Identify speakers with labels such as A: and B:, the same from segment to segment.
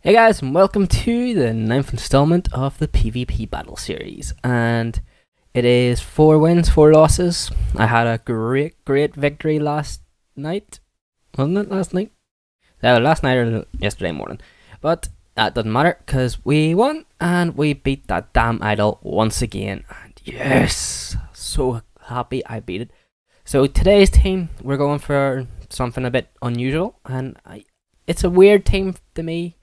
A: Hey guys, and welcome to the 9th installment of the PvP battle series, and it is 4 wins, 4 losses. I had a great victory last night, wasn't it last night? Last night or yesterday morning, but that doesn't matter because we won and we beat that damn idol once again, and yes, so happy I beat it. So today's team, we're going for something a bit unusual, and it's a weird team to me.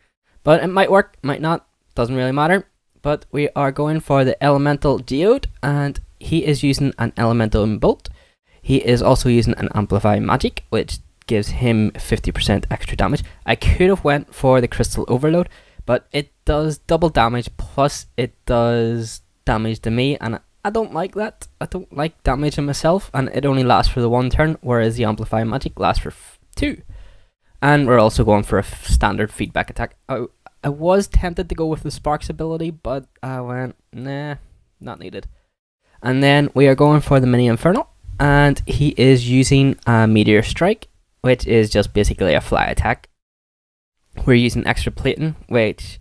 A: But it might work, might not, doesn't really matter. But we are going for the elemental geode, and he is using an elementium bolt. He is also using an amplify magic, which gives him 50% extra damage. I could have went for the crystal overload, but it does double damage, plus it does damage to me, and I don't like that. I don't like damaging myself, and it only lasts for the 1 turn, whereas the amplify magic lasts for 2. And we're also going for a standard feedback attack. I was tempted to go with the Sparks ability, but I went, nah, not needed. And then we are going for the mini infernal, and he is using a meteor strike, which is just basically a fly attack. We're using extra plating, which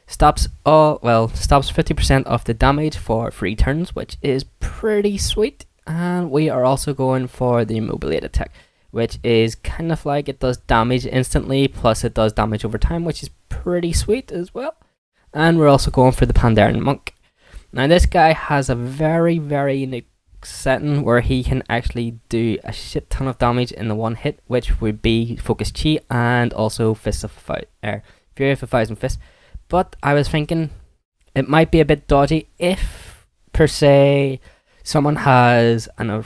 A: stops 50% of the damage for 3 turns, which is pretty sweet. And we are also going for the immobilate attack, which is kind of like it does damage instantly, plus it does damage over time, which is pretty sweet as well. And we're also going for the pandaren monk. Now this guy has a very unique setting where he can actually do a shit ton of damage in the 1 hit, which would be focus chi and also fist of fury of a thousand fists. But I was thinking it might be a bit dodgy if, per se, someone has an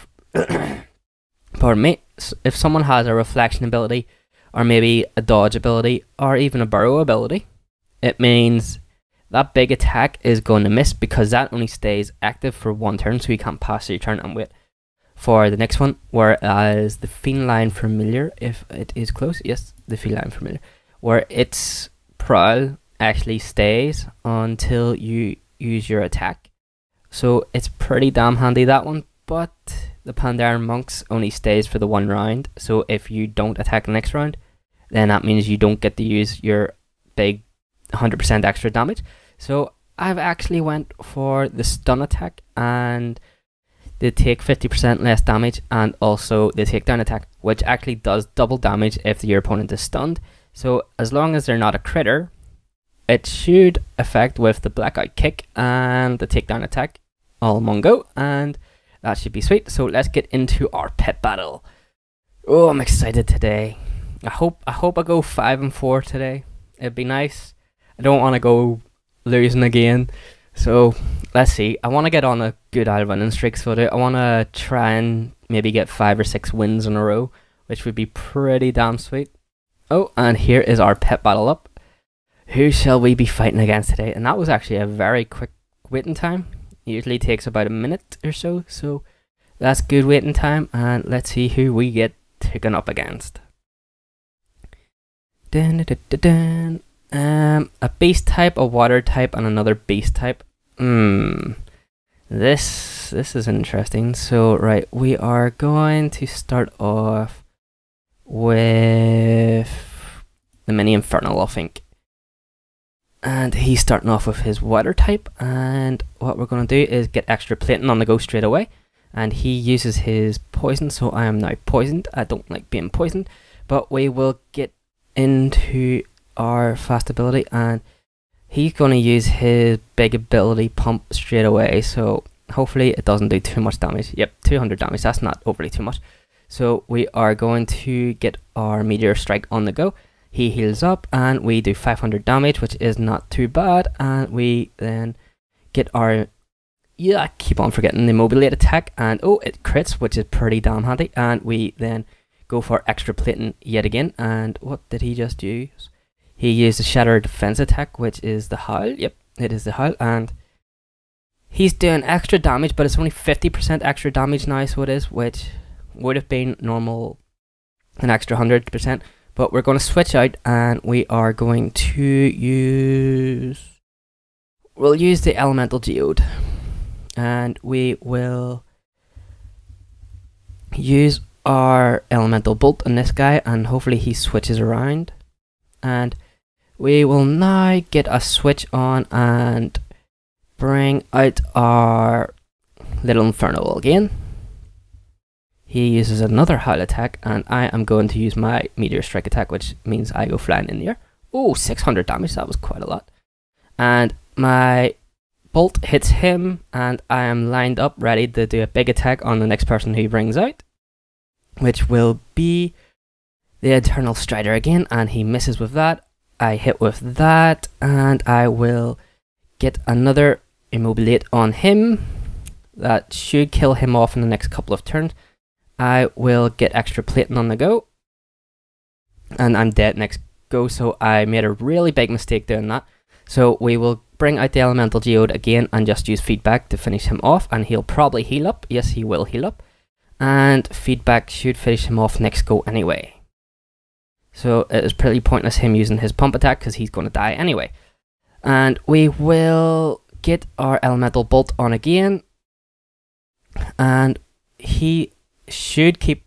A: pardon me, if someone has a reflection ability, or maybe a dodge ability, or even a burrow ability, it means that big attack is going to miss because that only stays active for 1 turn, so you can't pass your turn and wait for the next one. Whereas the feline familiar, if it is close, yes, the feline familiar, where its prowl actually stays until you use your attack. So it's pretty damn handy, that one, but the pandaren monks only stays for the 1 round, so if you don't attack the next round, then that means you don't get to use your big 100% extra damage. So I've actually went for the stun attack, and they take 50% less damage, and also the takedown attack, which actually does double damage if your opponent is stunned. So as long as they're not a critter, it should affect with the blackout kick and the takedown attack all in one go, and that should be sweet. So let's get into our pet battle. Oh, I'm excited today. I hope I go 5-4 today. It'd be nice. I don't want to go losing again. So let's see. I want to get on a good winning streak. So I want to try and maybe get 5 or 6 wins in a row, which would be pretty damn sweet. Oh, and here is our pet battle up. Who shall we be fighting against today? And that was actually a very quick waiting time. Usually takes about a minute or so, so that's good waiting time, and let's see who we get taken up against. A beast type, a water type, and another beast type. This is interesting. So right, we are going to start off with the mini infernal, I think. And he's starting off with his water type, and what we're going to do is get extra plating on the go straight away. And he uses his poison, so I am now poisoned. I don't like being poisoned, but we will get into our fast ability, and he's going to use his big ability pump straight away, so hopefully it doesn't do too much damage. Yep, 200 damage, that's not overly too much. So we are going to get our meteor strike on the go. He heals up, and we do 500 damage, which is not too bad. And we then get our, I keep on forgetting the immobilate attack, and oh, it crits, which is pretty damn handy. And we then go for extra plating yet again. And what did he just use? He used the shatter defense attack, which is the howl. Yep, it is the howl, and he's doing extra damage, but it's only 50% extra damage now, so it is, which would have been normal an extra 100%. But we're going to switch out, and we are going to use the elemental geode, and we will use our elemental bolt on this guy, and hopefully he switches around, and We will now get a switch on and bring out our little infernal again. He uses another howl attack, and I am going to use my meteor strike attack, which means I go flying in the air. Oh, 600 damage, that was quite a lot. And my bolt hits him, and I am lined up ready to do a big attack on the next person who brings out, which will be the Eternal Strider again, and he misses with that. I hit with that, and I will get another immobilate on him. That should kill him off in the next couple of turns. I will get extra plating on the go, and I'm dead next go, so I made a really big mistake doing that. So we will bring out the elemental geode again and just use feedback to finish him off, and he'll probably heal up. Yes, he will heal up, and feedback should finish him off next go anyway. So it is pretty pointless him using his pump attack because he's going to die anyway. And we will get our elemental bolt on again, and he should keep...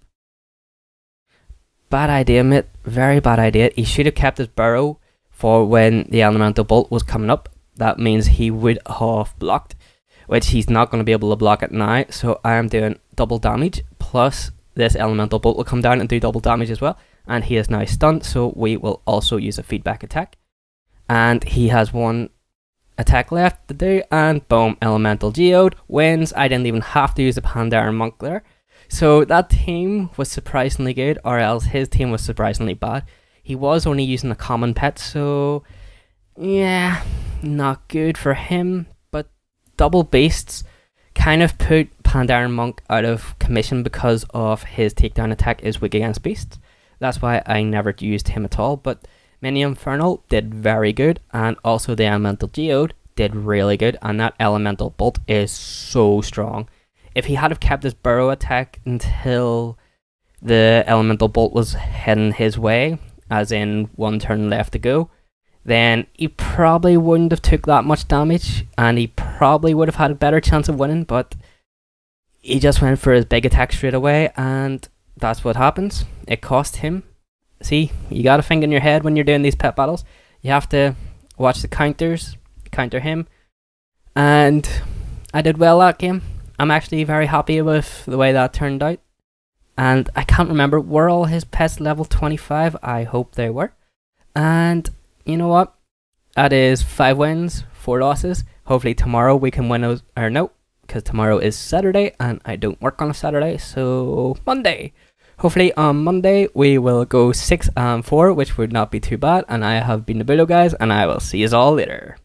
A: Bad idea, mate. Very bad idea. He should have kept his burrow for when the elemental bolt was coming up. That means he would have blocked, which he's not going to be able to block it now. So I am doing double damage, plus this elemental bolt will come down and do double damage as well. And he is now stunned, so we will also use a feedback attack. And he has one attack left to do, and boom, elemental geode wins. I didn't even have to use the pandaren monk there. So that team was surprisingly good, or else his team was surprisingly bad. He was only using a common pet, so yeah, not good for him. But double beasts kind of put pandaren monk out of commission because of his takedown attack is weak against beasts. That's why I never used him at all. But mini infernal did very good, and also the elemental geode did really good, and that elemental bolt is so strong. If he had have kept his burrow attack until the elemental bolt was heading his way, as in one turn left to go, then he probably wouldn't have took that much damage, and he probably would have had a better chance of winning. But he just went for his big attack straight away, and that's what happens. It cost him. See, you got a finger in your head when you're doing these pet battles. You have to watch the counters, counter him, and I did well that game. I'm actually very happy with the way that turned out. And I can't remember, were all his pets level 25? I hope they were. And you know what? That is 5 wins, 4 losses. Hopefully tomorrow we can win those, or no, because tomorrow is Saturday and I don't work on a Saturday, so Monday. Hopefully on Monday we will go 6-4, which would not be too bad. And I have been the Bullo, guys, and I will see you all later.